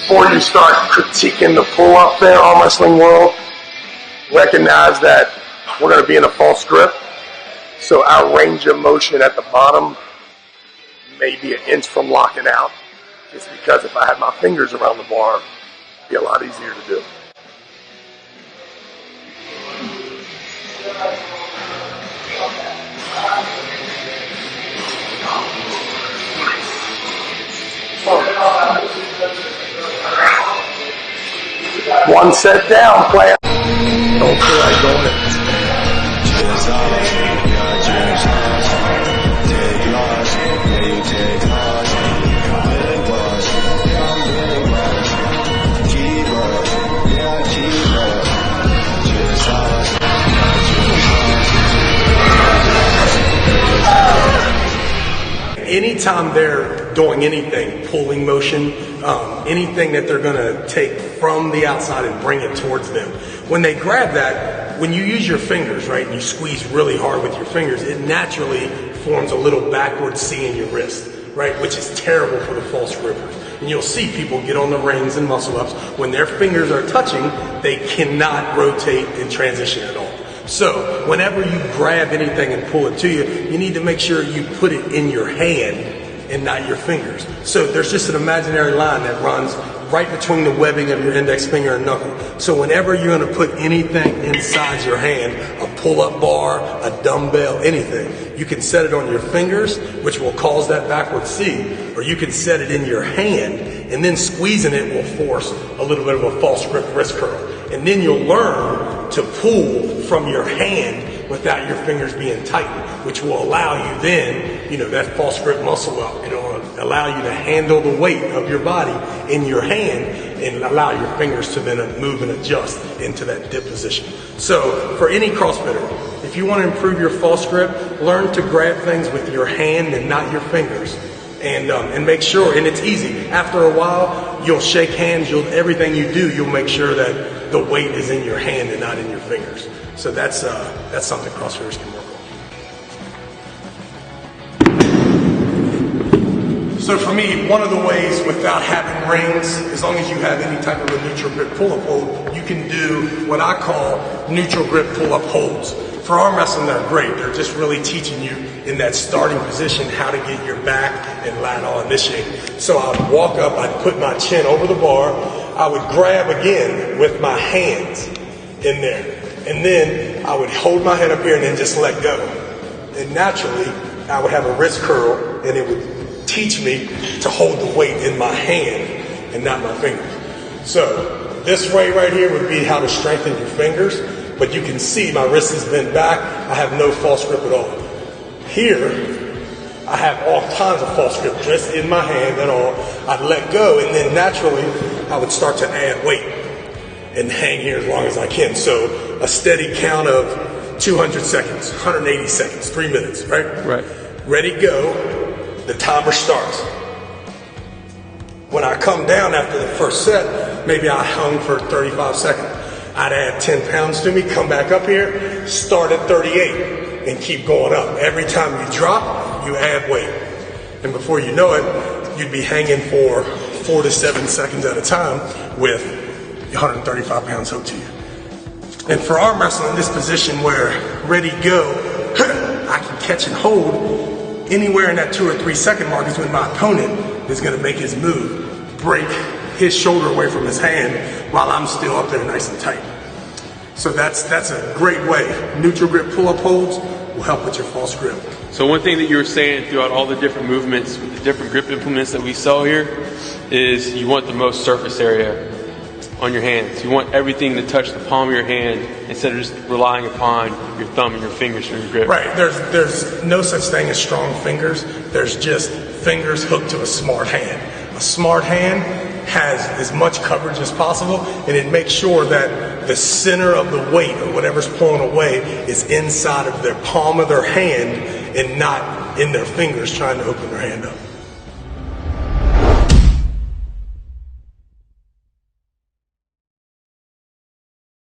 before you start critiquing the pull-up there, arm wrestling world, recognize that we're going to be in a false grip. So our range of motion at the bottom may be an inch from locking out. It's because if I had my fingers around the bar, it'd be a lot easier to do. One set down, player. Don't feel like going it. Anytime they're doing anything, pulling motion, anything that they're going to take from the outside and bring it towards them, when they grab that, when you use your fingers, right, and you squeeze really hard with your fingers, it naturally forms a little backward C in your wrist, right, which is terrible for the false grippers. And you'll see people get on the rings and muscle ups. When their fingers are touching, they cannot rotate and transition at all. So whenever you grab anything and pull it to you, you need to make sure you put it in your hand and not your fingers. So there's just an imaginary line that runs right between the webbing of your index finger and knuckle. So whenever you're going to put anything inside your hand, a pull-up bar, a dumbbell, anything, you can set it on your fingers, which will cause that backward C, or you can set it in your hand, and then squeezing it will force a little bit of a false grip wrist curl. And then you'll learn to pull from your hand without your fingers being tightened, which will allow you then, that false grip muscle up. It'll allow you to handle the weight of your body in your hand and allow your fingers to then move and adjust into that dip position. So for any CrossFitter, if you want to improve your false grip, learn to grab things with your hand and not your fingers. And make sure, and it's easy. After a while, you'll shake hands. Everything you do, you'll make sure that the weight is in your hand and not in your fingers. So that's something CrossFitters can work on. So for me, one of the ways without having rings, as long as you have any type of a neutral grip pull-up hold, you can do what I call neutral grip pull-up holds. For arm wrestling, they're great. They're just really teaching you in that starting position how to get your back and lat all in this shape. So I'd walk up, I'd put my chin over the bar, I would grab again with my hands in there. And then I would hold my head up here and then just let go. And naturally, I would have a wrist curl and it would teach me to hold the weight in my hand and not my fingers. So this way right here would be how to strengthen your fingers. But you can see my wrist is bent back. I have no false grip at all. Here, I have all kinds of false grip just in my hand at all. I'd let go, and then naturally, I would start to add weight and hang here as long as I can. So a steady count of 200 seconds, 180 seconds, 3 minutes, right? Right. Ready, go. The timer starts. When I come down after the first set, maybe I hung for 35 seconds. I'd add 10 pounds to me, come back up here, start at 38, and keep going up. Every time you drop, you add weight. And before you know it, you'd be hanging for 4 to 7 seconds at a time with 135 pounds hooked to you. And for arm wrestling, this position where ready, go, I can catch and hold anywhere in that 2 or 3 second mark is when my opponent is going to make his move, break his shoulder away from his hand while I'm still up there nice and tight. So that's a great way. Neutral grip pull-up holds will help with your false grip. So one thing that you were saying throughout all the different movements, with the different grip implements that we saw here, is you want the most surface area on your hands. You want everything to touch the palm of your hand instead of just relying upon your thumb and your fingers for your grip. Right, there's no such thing as strong fingers. There's just fingers hooked to a smart hand. A smart hand has as much coverage as possible, and it makes sure that the center of the weight or whatever's pulling away is inside of their palm of their hand and not in their fingers trying to open their hand up.